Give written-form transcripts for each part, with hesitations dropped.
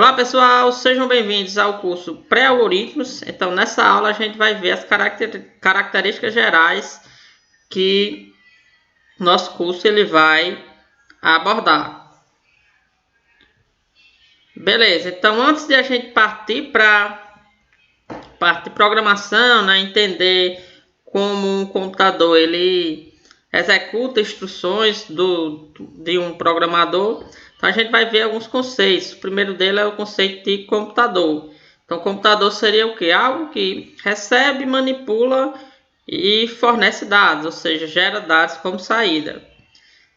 Olá pessoal, sejam bem-vindos ao curso Pré-Algoritmos. Então nessa aula a gente vai ver as características gerais que nosso curso ele vai abordar. Beleza, então antes de a gente partir para parte de programação, né, entender como um computador ele executa instruções de um programador, então a gente vai ver alguns conceitos. O primeiro dele é o conceito de computador. Então computador seria o que? Algo que recebe, manipula e fornece dados, ou seja, gera dados como saída.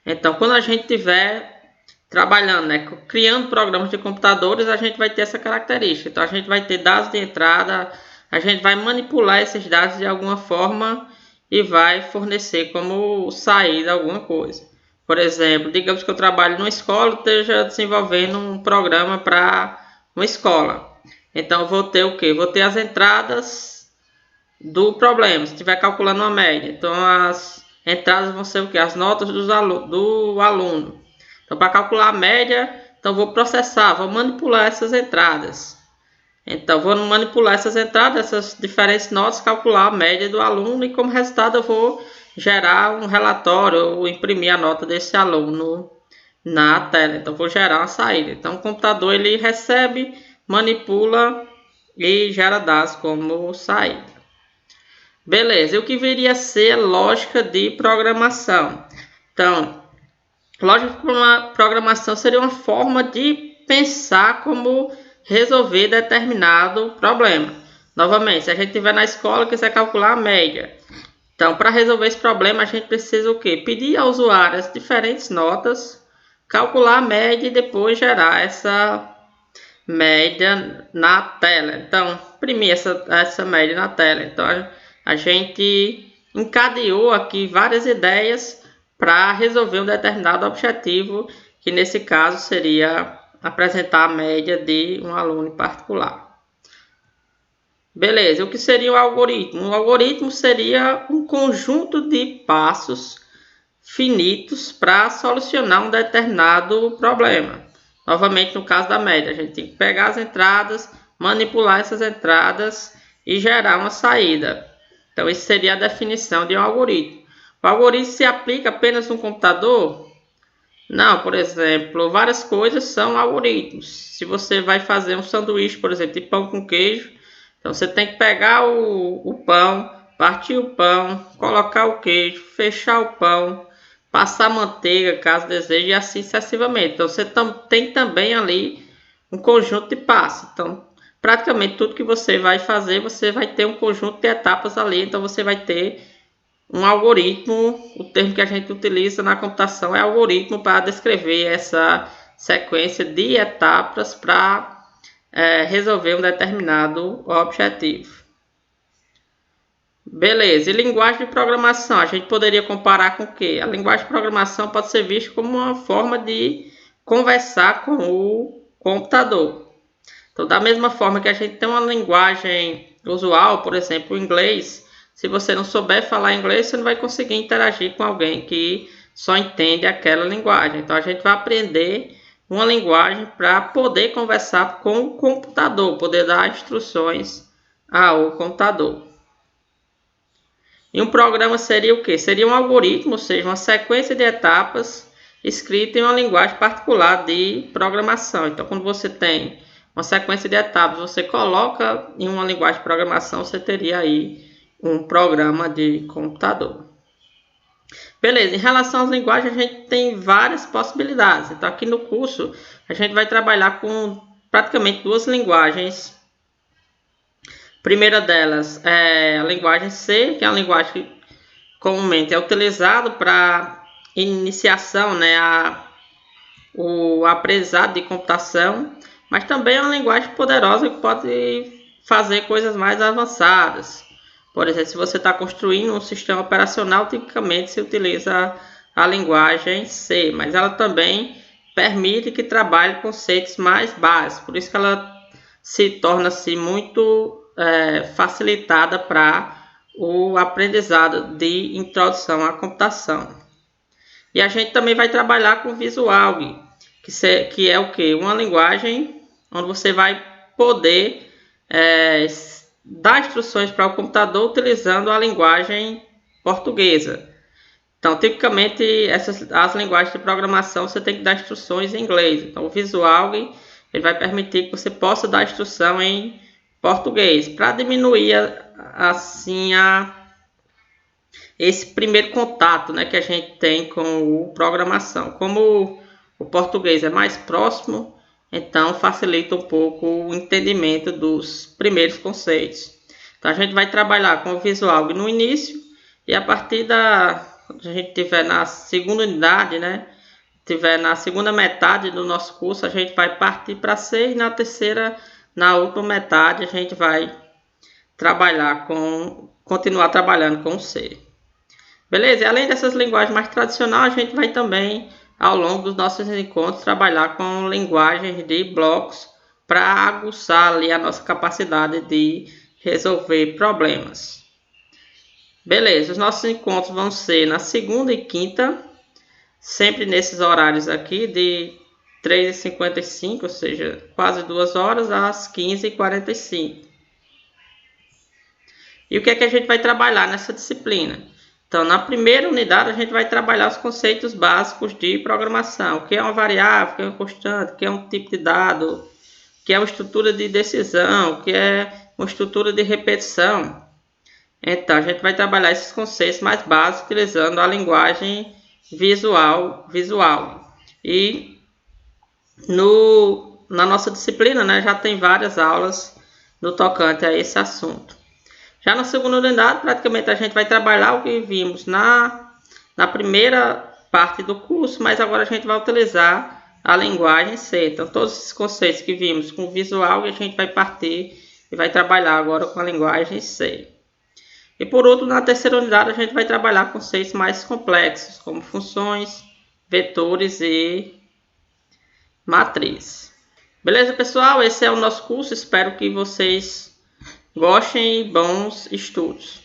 Então quando a gente estiver trabalhando, né, criando programas de computadores, a gente vai ter essa característica. Então a gente vai ter dados de entrada, a gente vai manipular esses dados de alguma forma e vai fornecer como saída alguma coisa. Por exemplo, digamos que eu trabalho numa escola e esteja desenvolvendo um programa para uma escola. Então eu vou ter o quê? Vou ter as entradas do problema, se estiver calculando uma média. Então as entradas vão ser o quê? As notas do aluno. Então para calcular a média, então vou processar, vou manipular essas entradas. Então, vou manipular essas entradas, essas diferentes notas, calcular a média do aluno e como resultado eu vou gerar um relatório ou imprimir a nota desse aluno na tela. Então, vou gerar uma saída. Então, o computador ele recebe, manipula e gera dados como saída. Beleza, e o que viria a ser lógica de programação? Então, lógica de programação seria uma forma de pensar como resolver determinado problema. Novamente, se a gente estiver na escola e quiser calcular a média, então para resolver esse problema a gente precisa o quê? Pedir ao usuário as diferentes notas, calcular a média e depois gerar essa média na tela. Então, imprimir essa média na tela. Então, a gente encadeou aqui várias ideias para resolver um determinado objetivo, que nesse caso seria apresentar a média de um aluno em particular. Beleza, o que seria o algoritmo? Um algoritmo seria um conjunto de passos finitos para solucionar um determinado problema. Novamente, no caso da média, a gente tem que pegar as entradas, manipular essas entradas e gerar uma saída. Então, isso seria a definição de um algoritmo. O algoritmo se aplica apenas no computador? Não, por exemplo, várias coisas são algoritmos. Se você vai fazer um sanduíche, por exemplo, de pão com queijo, então você tem que pegar o pão, partir o pão, colocar o queijo, fechar o pão, passar manteiga, caso deseje, e assim sucessivamente. Então você tem também ali um conjunto de passos. Então, praticamente tudo que você vai fazer, você vai ter um conjunto de etapas ali. Então você vai ter um algoritmo. O termo que a gente utiliza na computação é algoritmo para descrever essa sequência de etapas para resolver um determinado objetivo. Beleza, e linguagem de programação? A gente poderia comparar com o quê? A linguagem de programação pode ser vista como uma forma de conversar com o computador. Então, da mesma forma que a gente tem uma linguagem usual, por exemplo, o inglês, se você não souber falar inglês, você não vai conseguir interagir com alguém que só entende aquela linguagem. Então, a gente vai aprender uma linguagem para poder conversar com o computador, poder dar instruções ao computador. E um programa seria o quê? Seria um algoritmo, ou seja, uma sequência de etapas escrita em uma linguagem particular de programação. Então, quando você tem uma sequência de etapas, você coloca em uma linguagem de programação, você teria aí um programa de computador. Beleza, em relação às linguagens, a gente tem várias possibilidades. Então, aqui no curso, a gente vai trabalhar com praticamente duas linguagens. A primeira delas é a linguagem C, que é uma linguagem que comumente é utilizada para iniciação, né, o aprendizado de computação, mas também é uma linguagem poderosa que pode fazer coisas mais avançadas. Por exemplo, se você está construindo um sistema operacional, tipicamente se utiliza a linguagem C, mas ela também permite que trabalhe conceitos mais básicos, por isso que ela se torna-se muito facilitada para o aprendizado de introdução à computação. E a gente também vai trabalhar com Visual, que é o que? Uma linguagem onde você vai poder dar instruções para o computador utilizando a linguagem portuguesa. Então, tipicamente, as linguagens de programação você tem que dar instruções em inglês. Então, o Visual ele vai permitir que você possa dar instrução em português, para diminuir assim esse primeiro contato, né, que a gente tem com o programação. Como o português é mais próximo, então facilita um pouco o entendimento dos primeiros conceitos. Então, a gente vai trabalhar com o Visual no início, e a partir a gente tiver na segunda unidade, né, tiver na segunda metade do nosso curso, a gente vai partir para C, e na última metade a gente vai continuar trabalhando com C. Beleza? E além dessas linguagens mais tradicionais, a gente vai também, ao longo dos nossos encontros, trabalhar com linguagens de blocos para aguçar ali a nossa capacidade de resolver problemas. Beleza, os nossos encontros vão ser na segunda e quinta, sempre nesses horários aqui de 3h55, ou seja, quase 2 horas, às 15h45. E o que é que a gente vai trabalhar nessa disciplina? Então, na primeira unidade, a gente vai trabalhar os conceitos básicos de programação. O que é uma variável, o que é uma constante, o que é um tipo de dado, o que é uma estrutura de decisão, o que é uma estrutura de repetição. Então, a gente vai trabalhar esses conceitos mais básicos utilizando a linguagem visual. E na nossa disciplina, né, já tem várias aulas no tocante a esse assunto. Já na segunda unidade, praticamente a gente vai trabalhar o que vimos na primeira parte do curso, mas agora a gente vai utilizar a linguagem C. Então, todos esses conceitos que vimos com o Visual, a gente vai partir e vai trabalhar agora com a linguagem C. E por último, na terceira unidade, a gente vai trabalhar conceitos mais complexos, como funções, vetores e matriz. Beleza, pessoal? Esse é o nosso curso. Espero que vocês gostem e bons estudos.